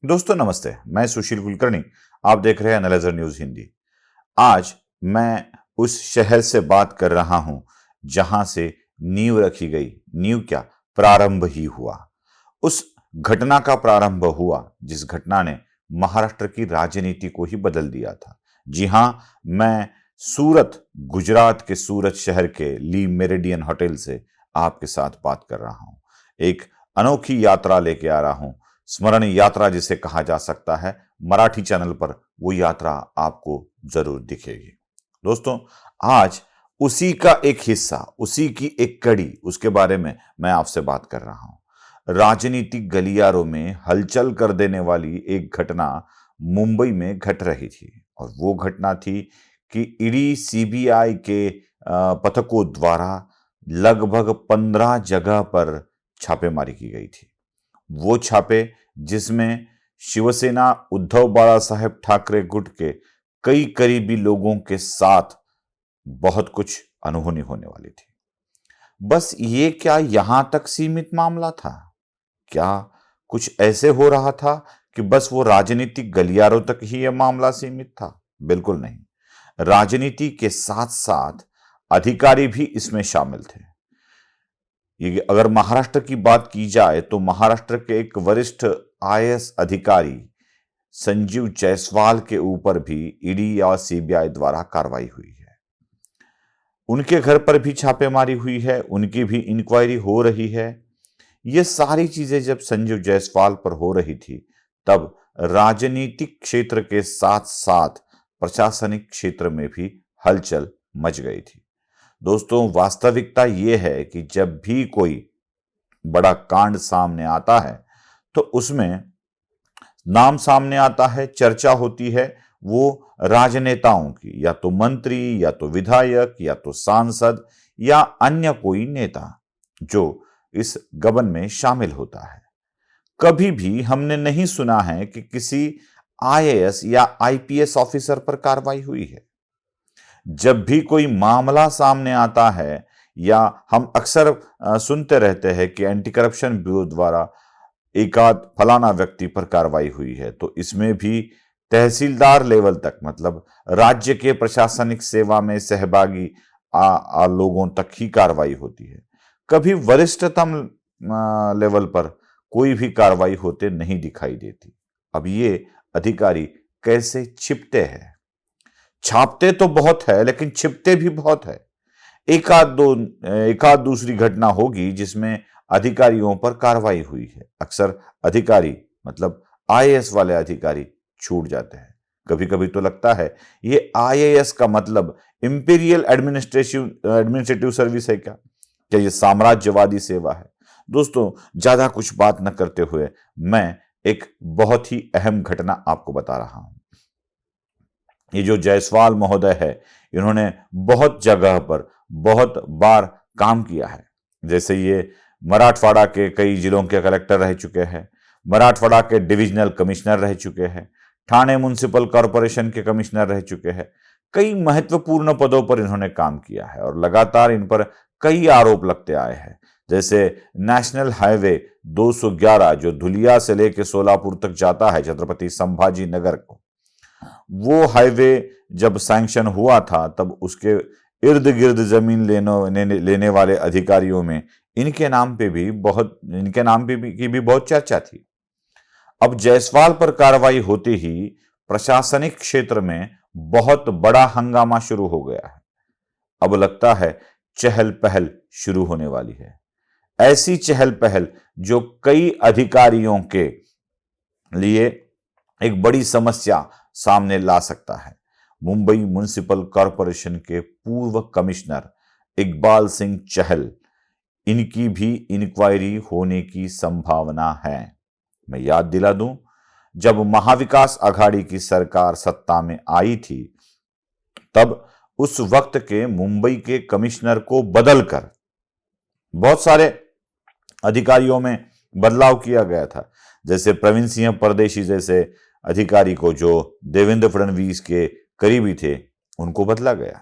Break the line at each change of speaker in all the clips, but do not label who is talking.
दोस्तों नमस्ते, मैं सुशील कुलकर्णी। आप देख रहे हैं एनालाइजर न्यूज हिंदी। आज मैं उस शहर से बात कर रहा हूं जहां से नींव रखी गई। नींव क्या, प्रारंभ ही हुआ। उस घटना का प्रारंभ हुआ जिस घटना ने महाराष्ट्र की राजनीति को ही बदल दिया था। जी हां, मैं सूरत, गुजरात के सूरत शहर के ली मेरिडियन होटल से आपके साथ बात कर रहा हूं। एक अनोखी यात्रा लेके आ रहा हूं, स्मरण यात्रा जिसे कहा जा सकता है। मराठी चैनल पर वो यात्रा आपको जरूर दिखेगी। दोस्तों, आज उसी का एक हिस्सा, उसी की एक कड़ी, उसके बारे में मैं आपसे बात कर रहा हूं। राजनीतिक गलियारों में हलचल कर देने वाली एक घटना मुंबई में घट रही थी, और वो घटना थी कि ईडी सीबीआई के पथकों द्वारा लगभग 15 जगह पर छापेमारी की गई थी। वो छापे जिसमें शिवसेना उद्धव बाळासाहेब ठाकरे गुट के कई करीबी लोगों के साथ बहुत कुछ अनहोनी होने वाली थी। बस ये क्या यहां तक सीमित मामला था? क्या कुछ ऐसे हो रहा था कि बस वो राजनीतिक गलियारों तक ही यह मामला सीमित था? बिल्कुल नहीं। राजनीति के साथ साथ अधिकारी भी इसमें शामिल थे। ये अगर महाराष्ट्र की बात की जाए तो महाराष्ट्र के एक वरिष्ठ आईएएस अधिकारी संजीव जायसवाल के ऊपर भी ईडी या सीबीआई द्वारा कार्रवाई हुई है। उनके घर पर भी छापेमारी हुई है, उनकी भी इंक्वायरी हो रही है। ये सारी चीजें जब संजीव जायसवाल पर हो रही थी, तब राजनीतिक क्षेत्र के साथ साथ प्रशासनिक क्षेत्र में भी हलचल मच गई थी। दोस्तों, वास्तविकता यह है कि जब भी कोई बड़ा कांड सामने आता है तो उसमें नाम सामने आता है, चर्चा होती है वो राजनेताओं की, या तो मंत्री, या तो विधायक, या तो सांसद, या अन्य कोई नेता जो इस गबन में शामिल होता है। कभी भी हमने नहीं सुना है कि किसी आईएएस या आईपीएस ऑफिसर पर कार्रवाई हुई है। जब भी कोई मामला सामने आता है, या हम अक्सर सुनते रहते हैं कि एंटी करप्शन ब्यूरो द्वारा एकाध फलाना व्यक्ति पर कार्रवाई हुई है, तो इसमें भी तहसीलदार लेवल तक, मतलब राज्य के प्रशासनिक सेवा में सहभागी लोगों तक ही कार्रवाई होती है। कभी वरिष्ठतम लेवल पर कोई भी कार्रवाई होते नहीं दिखाई देती। अब ये अधिकारी कैसे छिपते हैं? छापते तो बहुत है लेकिन छिपते भी बहुत है। एकाध दूसरी घटना होगी जिसमें अधिकारियों पर कार्रवाई हुई है। अक्सर अधिकारी, मतलब आईएएस वाले अधिकारी, छूट जाते हैं। कभी कभी तो लगता है ये आईएएस का मतलब इंपीरियल एडमिनिस्ट्रेटिव सर्विस है क्या? क्या ये साम्राज्यवादी सेवा है? दोस्तों, ज्यादा कुछ बात न करते हुए मैं एक बहुत ही अहम घटना आपको बता रहा हूं। ये जो जायसवाल महोदय है, इन्होंने बहुत जगह पर बहुत बार काम किया है। जैसे ये मराठवाड़ा के कई जिलों के कलेक्टर रह चुके हैं, मराठवाड़ा के डिविजनल कमिश्नर रह चुके हैं, ठाणे म्युनिसिपल कॉरपोरेशन के कमिश्नर रह चुके हैं। कई महत्वपूर्ण पदों पर इन्होंने काम किया है और लगातार इन पर कई आरोप लगते आए हैं। जैसे नेशनल हाईवे 211 जो धुलिया से लेकर सोलापुर तक जाता है, छत्रपति संभाजी नगर को, वो हाईवे जब सैंक्शन हुआ था तब उसके इर्द गिर्द जमीन लेने वाले अधिकारियों में इनके नाम की भी बहुत चर्चा थी। अब जायसवाल पर कार्रवाई होते ही प्रशासनिक क्षेत्र में बहुत बड़ा हंगामा शुरू हो गया है। अब लगता है चहल पहल शुरू होने वाली है। ऐसी चहल पहल जो कई अधिकारियों के लिए एक बड़ी समस्या सामने ला सकता है। मुंबई म्युनिसिपल कॉरपोरेशन के पूर्व कमिश्नर इकबाल सिंह चहल, इनकी भी इंक्वायरी होने की संभावना है। मैं याद दिला दूं, जब महाविकास आघाड़ी की सरकार सत्ता में आई थी, तब उस वक्त के मुंबई के कमिश्नर को बदलकर बहुत सारे अधिकारियों में बदलाव किया गया था। जैसे प्रवीण सिंह परदेशी जैसे अधिकारी को, जो देवेंद्र फडणवीस के करीबी थे, उनको बदला गया,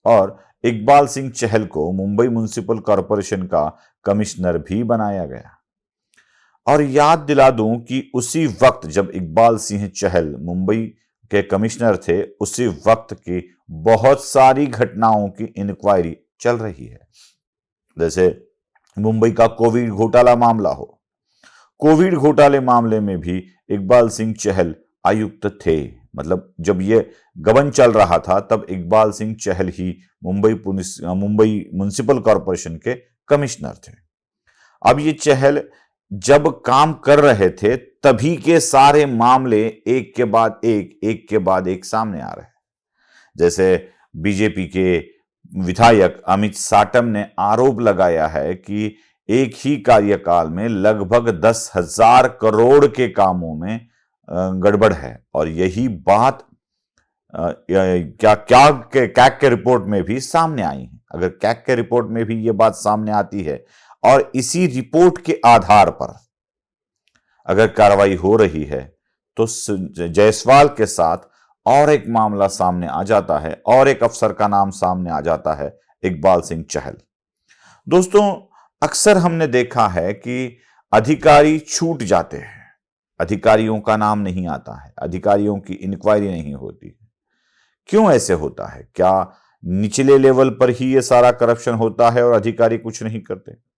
और इकबाल सिंह चहल को मुंबई म्युनिसिपल कॉरपोरेशन का कमिश्नर भी बनाया गया। और याद दिला दूं कि उसी वक्त जब इकबाल सिंह चहल मुंबई के कमिश्नर थे, उसी वक्त की बहुत सारी घटनाओं की इंक्वायरी चल रही है। जैसे मुंबई का कोविड घोटाला मामला हो, कोविड घोटाले मामले में भी इकबाल सिंह चहल आयुक्त थे। मतलब जब ये गबन चल रहा था तब इकबाल सिंह चहल ही मुंबई म्युनिसिपल कॉरपोरेशन के कमिश्नर थे। अब ये चहल जब काम कर रहे थे तभी के सारे मामले एक के बाद एक सामने आ रहे हैं। जैसे बीजेपी के विधायक अमित साटम ने आरोप लगाया है कि एक ही कार्यकाल में लगभग 10,000 करोड़ के कामों में गड़बड़ है, और यही बात कैग के रिपोर्ट में भी सामने आई है। अगर कैग के रिपोर्ट में भी ये बात सामने आती है और इसी रिपोर्ट के आधार पर अगर कार्रवाई हो रही है, तो जायसवाल के साथ और एक मामला सामने आ जाता है और एक अफसर का नाम सामने आ जाता है, इकबाल सिंह चहल। दोस्तों, अक्सर हमने देखा है कि अधिकारी छूट जाते हैं, अधिकारियों का नाम नहीं आता है, अधिकारियों की इंक्वायरी नहीं होती। क्यों ऐसे होता है? क्या निचले लेवल पर ही ये सारा करप्शन होता है और अधिकारी कुछ नहीं करते?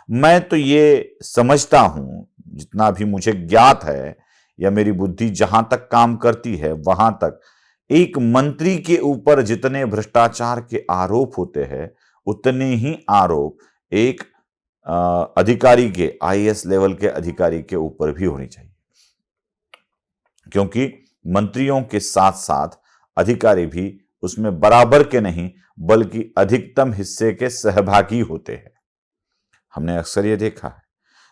मैं तो ये समझता हूं, जितना भी मुझे ज्ञात है या मेरी बुद्धि जहां तक काम करती है वहां तक, एक मंत्री के ऊपर जितने भ्रष्टाचार के आरोप होते हैं उतने ही आरोप एक अधिकारी के, आईएएस लेवल के अधिकारी के ऊपर भी होनी चाहिए। क्योंकि मंत्रियों के साथ साथ अधिकारी भी उसमें बराबर के नहीं बल्कि अधिकतम हिस्से के सहभागी होते हैं। हमने अक्सर ये देखा है।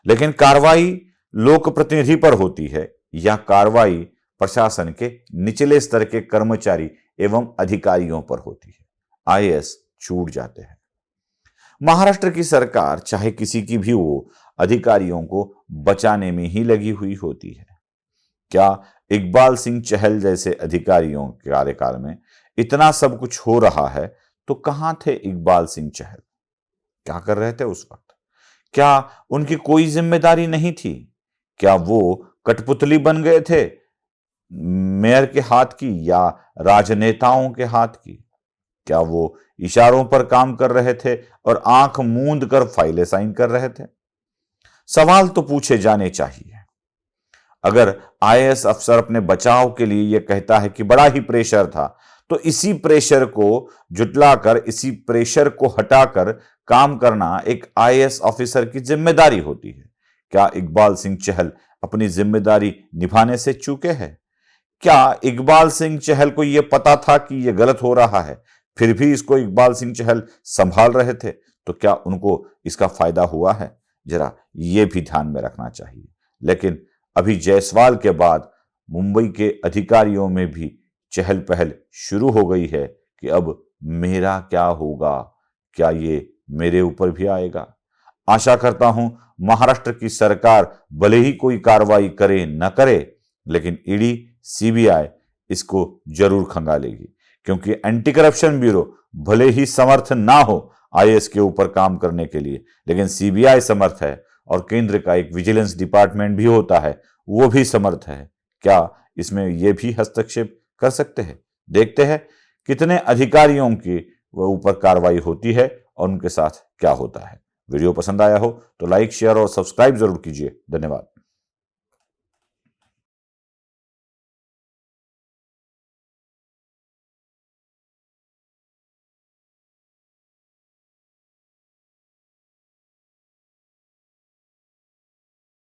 लेकिन कार्रवाई लोक प्रतिनिधि पर होती है या कार्रवाई प्रशासन के निचले स्तर के कर्मचारी एवं अधिकारियों पर होती है? आईएएस छूट जाते हैं। महाराष्ट्र की सरकार चाहे किसी की भी हो, अधिकारियों को बचाने में ही लगी हुई होती है। क्या इकबाल सिंह चहल जैसे अधिकारियों के कार्यकाल में इतना सब कुछ हो रहा है तो कहां थे इकबाल सिंह चहल? क्या कर रहे थे उस वक्त? क्या उनकी कोई जिम्मेदारी नहीं थी? क्या वो कठपुतली बन गए थे मेयर के हाथ की या राजनेताओं के हाथ की? क्या वो इशारों पर काम कर रहे थे और आंख मूंद कर फाइलें साइन कर रहे थे? सवाल तो पूछे जाने चाहिए। अगर आईएएस अफसर अपने बचाव के लिए यह कहता है कि बड़ा ही प्रेशर था, तो इसी प्रेशर को जुटलाकर, इसी प्रेशर को हटाकर काम करना एक आईएएस ऑफिसर की जिम्मेदारी होती है। क्या इकबाल सिंह चहल अपनी जिम्मेदारी निभाने से चूके हैं? क्या इकबाल सिंह चहल को यह पता था कि यह गलत हो रहा है, फिर भी इसको इकबाल सिंह चहल संभाल रहे थे? तो क्या उनको इसका फायदा हुआ है? जरा यह भी ध्यान में रखना चाहिए। लेकिन अभी जायसवाल के बाद मुंबई के अधिकारियों में भी चहल पहल शुरू हो गई है कि अब मेरा क्या होगा, क्या ये मेरे ऊपर भी आएगा? आशा करता हूं महाराष्ट्र की सरकार भले ही कोई कार्रवाई करे न करे, लेकिन ईडी, सीबीआई इसको जरूर खंगालेगी। क्योंकि एंटी करप्शन ब्यूरो भले ही समर्थ ना हो आईएएस के ऊपर काम करने के लिए, लेकिन सीबीआई समर्थ है और केंद्र का एक विजिलेंस डिपार्टमेंट भी होता है, वो भी समर्थ है। क्या इसमें यह भी हस्तक्षेप कर सकते हैं? देखते हैं कितने अधिकारियों के ऊपर कार्रवाई होती है और उनके साथ क्या होता है। वीडियो पसंद आया हो तो लाइक, शेयर और सब्सक्राइब जरूर कीजिए। धन्यवाद।